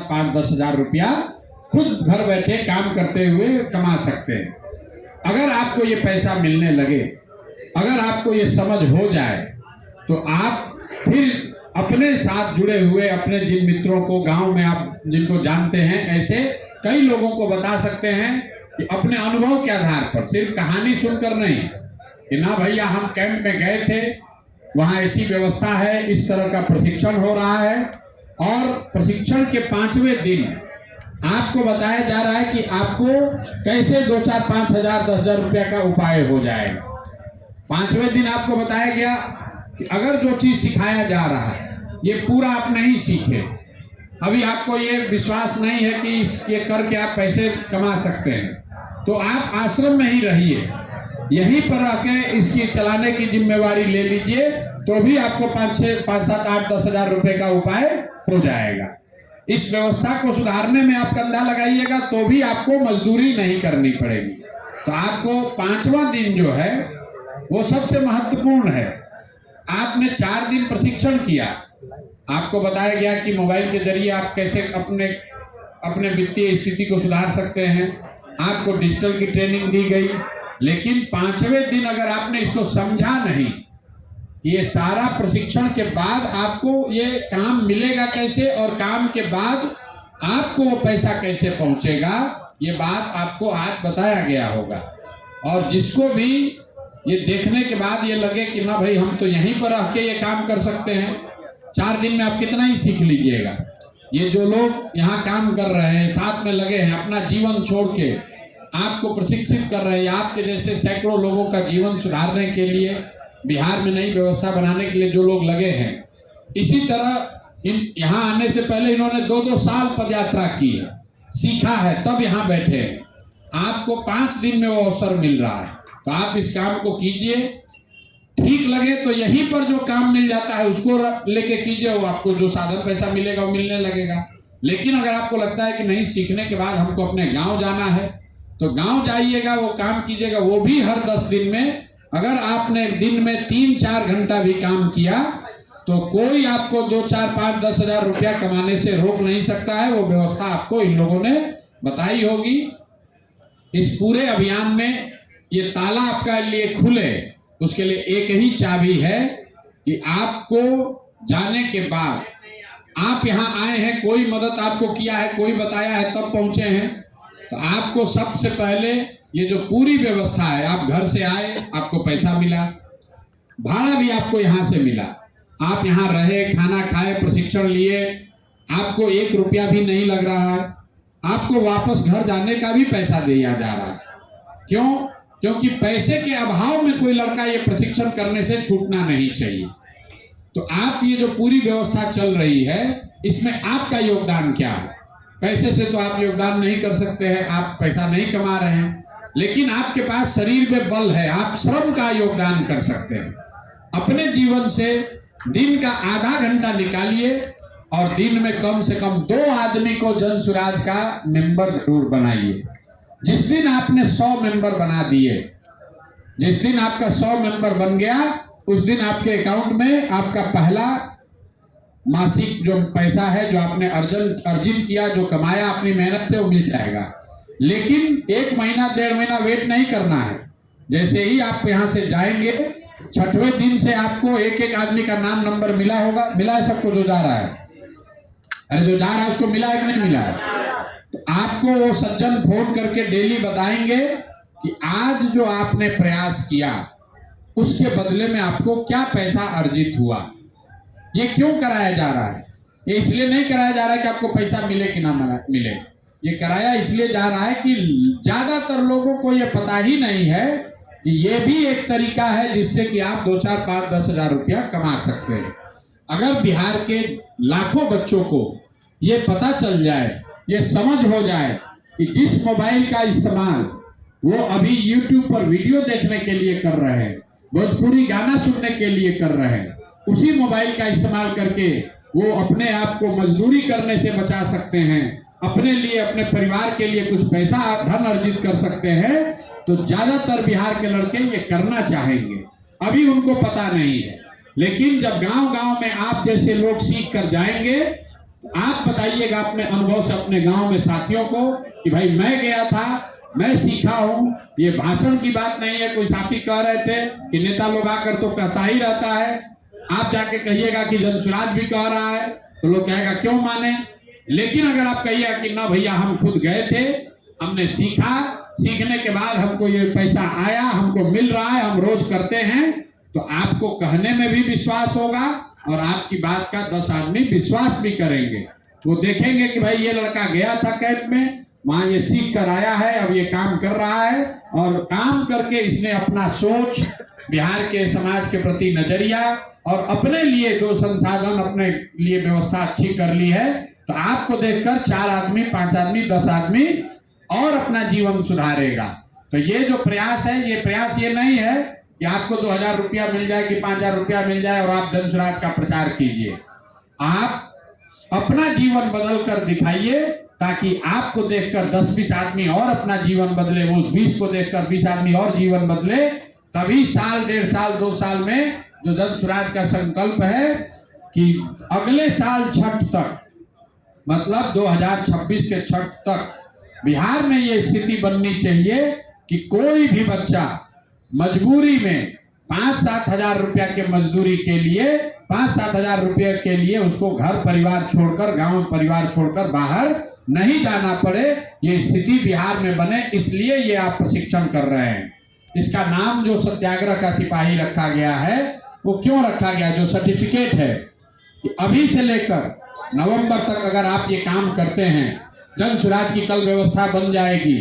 5-10 हजार रुपया खुद घर बैठे काम करते हुए कमा सकते हैं। अगर आपको ये पैसा मिलने लगे, अगर आपको ये समझ हो जाए, तो आप फिर अपने साथ जुड़े हुए अपने जिन मित्रों को, गांव में आप जिनको जानते हैं, ऐसे कई लोगों को बता सकते हैं कि अपने अनुभव के आधार पर, सिर्फ कहानी सुनकर नहीं कि ना भैया हम कैंप में गए थे, वहाँ ऐसी व्यवस्था है, इस तरह का प्रशिक्षण हो रहा है, और प्रशिक्षण के 5वें दिन आपको बताया जा रहा है कि आपको कैसे 2-4-5 हजार 10 हजार रुपया का उपाय हो जाएगा। 5वें दिन आपको बताया गया कि अगर जो चीज सिखाया जा रहा है ये पूरा आप नहीं सीखे, अभी आपको ये विश्वास नहीं है कि ये करके आप पैसे कमा सकते हैं, तो आप आश्रम में ही रहिए, यहीं पर आके इसकी चलाने की जिम्मेवारी ले लीजिए, तो भी आपको 5-7-8-10 हजार रुपए का उपाय हो जाएगा। इस व्यवस्था को सुधारने में आप कंधा लगाइएगा तो भी आपको मजदूरी नहीं करनी पड़ेगी। तो आपको 5वां दिन जो है वो सबसे महत्वपूर्ण है। आपने 4 दिन प्रशिक्षण किया, आपको बताया गया कि मोबाइल के जरिए आप कैसे अपने वित्तीय स्थिति को सुधार सकते हैं, आपको डिजिटल की ट्रेनिंग दी गई, लेकिन 5वें दिन अगर आपने इसको समझा नहीं, ये सारा प्रशिक्षण के बाद आपको ये काम मिलेगा कैसे और काम के बाद आपको वो पैसा कैसे पहुंचेगा, ये बात आपको आज बताया गया होगा। और जिसको भी ये देखने के बाद ये लगे कि ना भाई हम तो यहीं पर रह के ये काम कर सकते हैं, 4 दिन में आप कितना ही सीख लीजिएगा। ये जो लोग यहाँ काम कर रहे हैं, साथ में लगे हैं, अपना जीवन छोड़ के आपको प्रशिक्षित कर रहे हैं, आपके जैसे सैकड़ों लोगों का जीवन सुधारने के लिए, बिहार में नई व्यवस्था बनाने के लिए जो लोग लगे हैं, इसी तरह यहाँ आने से पहले इन्होंने 2-2 साल पदयात्रा की है, सीखा है, तब यहाँ बैठे हैं। आपको 5 दिन में वो अवसर मिल रहा है, तो आप इस काम को कीजिए। ठीक लगे तो यहीं पर जो काम मिल जाता है उसको लेके कीजिए, वो आपको जो साधन पैसा मिलेगा वो मिलने लगेगा। लेकिन अगर आपको लगता है कि नहीं, सीखने के बाद हमको अपने गांव जाना है, तो गांव जाइएगा, वो काम कीजिएगा, वो भी हर 10 दिन में। अगर आपने दिन में 3-4 घंटा भी काम किया तो कोई आपको 2-4-5-10 हजार रुपया कमाने से रोक नहीं सकता है। वो व्यवस्था आपको इन लोगों ने बताई होगी। इस पूरे अभियान में ये ताला आपका लिए खुले, उसके लिए एक ही चाबी है कि आपको जाने के बाद, आप यहाँ आए हैं, कोई मदद आपको किया है, कोई बताया है तब पहुंचे हैं, तो आपको सबसे पहले ये जो पूरी व्यवस्था है, आप घर से आए, आपको पैसा मिला, भाड़ा भी आपको यहाँ से मिला, आप यहाँ रहे, खाना खाए, प्रशिक्षण लिए, आपको 1 रुपया भी नहीं लग रहा है, आपको वापस घर जाने का भी पैसा दिया जा रहा है। क्यों? क्योंकि पैसे के अभाव में कोई लड़का ये प्रशिक्षण करने से छूटना नहीं चाहिए। तो आप ये जो पूरी व्यवस्था चल रही है, इसमें आपका योगदान क्या है? पैसे से तो आप योगदान नहीं कर सकते हैं, आप पैसा नहीं कमा रहे हैं, लेकिन आपके पास शरीर में बल है, आप श्रम का योगदान कर सकते हैं। अपने जीवन से दिन का आधा घंटा निकालिए और दिन में कम से कम 2 आदमी को जन सुराज का मेंबर जरूर बनाइए। जिस दिन आपने 100 मेंबर बना दिए, जिस दिन आपका 100 मेंबर बन गया, उस दिन आपके अकाउंट में आपका पहला मासिक जो पैसा है, जो आपने अर्जित किया, जो कमाया अपनी मेहनत से, वो मिल जाएगा। लेकिन 1 महीना 1.5 महीना वेट नहीं करना है। जैसे ही आप यहाँ से जाएंगे, 6वें दिन से आपको एक आदमी का नाम नंबर मिला होगा। मिला है सबको जो जा रहा है? अरे जो जा रहा है उसको मिला है कि नहीं मिला है? तो आपको वो सज्जन फोन करके डेली बताएंगे कि आज जो आपने प्रयास किया उसके बदले में आपको क्या पैसा अर्जित हुआ। ये क्यों कराया जा रहा है? ये इसलिए नहीं कराया जा रहा है कि आपको पैसा मिले कि ना मिले, ये कराया इसलिए जा रहा है कि ज्यादातर लोगों को ये पता ही नहीं है कि ये भी एक तरीका है जिससे कि आप 2-4-5-10 हजार रुपया कमा सकते हैं। अगर बिहार के लाखों बच्चों को ये पता चल जाए, ये समझ हो जाए कि जिस मोबाइल का इस्तेमाल वो अभी YouTube पर वीडियो देखने के लिए कर रहे हैं, भोजपुरी गाना सुनने के लिए कर रहे हैं, उसी मोबाइल का इस्तेमाल करके वो अपने आप को मजदूरी करने से बचा सकते हैं, अपने लिए, अपने परिवार के लिए कुछ पैसा धन अर्जित कर सकते हैं, तो ज्यादातर बिहार के लड़के ये करना चाहेंगे। अभी उनको पता नहीं है, लेकिन जब गांव-गांव में आप जैसे लोग सीख कर जाएंगे आप बताइएगा अपने अनुभव से अपने गांव में साथियों को कि भाई मैं गया था, मैं सीखा हूं। ये भाषण की बात नहीं है। कोई साथी कह रहे थे कि नेता लोग आकर तो कहता ही रहता है, आप जाके कहिएगा कि जनसुराज भी कह रहा है तो लोग कहेगा क्यों माने। लेकिन अगर आप कहिएगा कि ना भैया हम खुद गए थे, हमने सीखा, सीखने के बाद हमको ये पैसा आया, हमको मिल रहा है, हम रोज करते हैं, तो आपको कहने में भी विश्वास होगा और आपकी बात का 10 आदमी विश्वास भी करेंगे। वो देखेंगे कि भाई ये लड़का गया था कैंप में, वहां ये सीख कर आया है, अब ये काम कर रहा है और काम करके इसने अपना सोच, बिहार के समाज के प्रति नजरिया और अपने लिए जो संसाधन अपने लिए व्यवस्था अच्छी कर ली है, तो आपको देखकर 4 आदमी, 5 आदमी, 10 आदमी और अपना जीवन सुधारेगा। तो ये जो प्रयास है, ये प्रयास ये नहीं है कि आपको 2000 रुपया मिल जाए कि 5000 रुपया मिल जाए और आप जनसुराज का प्रचार कीजिए। आप अपना जीवन बदल कर दिखाइए ताकि आपको देखकर 10-20 आदमी और अपना जीवन बदले, वो 20 को देखकर 20 आदमी और जीवन बदले। तभी साल, 1.5 साल, 2 साल में जो जनसुराज का संकल्प है कि अगले साल छठ तक, मतलब 2026 के छठ तक बिहार में ये स्थिति बननी चाहिए कि कोई भी बच्चा मजबूरी में 5-7 हजार रुपया के मजदूरी के लिए, 5-7 हजार रुपये के लिए उसको घर परिवार छोड़कर, गांव परिवार छोड़कर बाहर नहीं जाना पड़े। ये स्थिति बिहार में बने, इसलिए ये आप प्रशिक्षण कर रहे हैं। इसका नाम जो सत्याग्रह का सिपाही रखा गया है, वो क्यों रखा गया? जो सर्टिफिकेट है कि अभी से लेकर नवंबर तक अगर आप ये काम करते हैं, जनसुराज की कल व्यवस्था बन जाएगी।